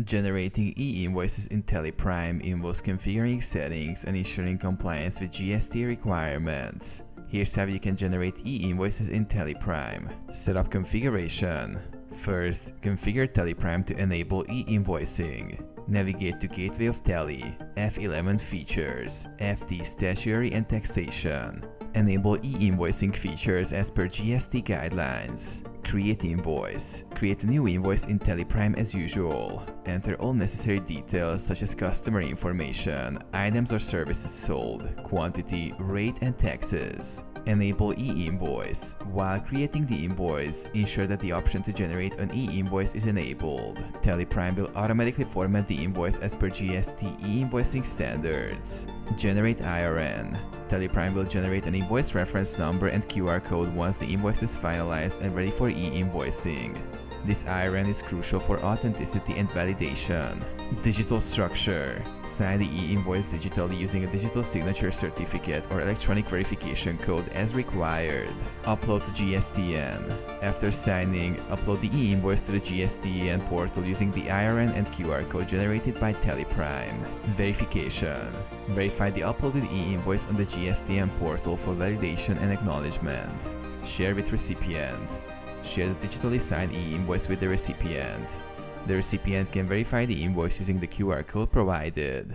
Generating e-invoices in Teleprime involves configuring settings and ensuring compliance with GST requirements. Here's how you can generate e-invoices in Teleprime. Setup configuration. First, configure Teleprime to enable e-invoicing. Navigate to Gateway of Tele, F11 Features, FT Statutory and Taxation. Enable e-invoicing features as per GST guidelines. Create invoice. Create a new invoice in Teleprime as usual. Enter all necessary details such as customer information, items or services sold, quantity, rate and taxes. Enable e-invoice. While creating the invoice, ensure that the option to generate an e-invoice is enabled. Teleprime will automatically format the invoice as per GST e-invoicing standards. Generate IRN. Teleprime will generate an invoice reference number and QR code once the invoice is finalized and ready for e-invoicing. This IRN is crucial for authenticity and validation. Digital structure. Sign the e-invoice digitally using a digital signature certificate or electronic verification code as required. Upload to GSTN. After signing, upload the e-invoice to the GSTN portal using the IRN and QR code generated by Teleprime. Verification. Verify the uploaded e-invoice on the GSTN portal for validation and acknowledgement. Share with recipient. Share the digitally signed e-invoice with the recipient. The recipient can verify the invoice using the QR code provided.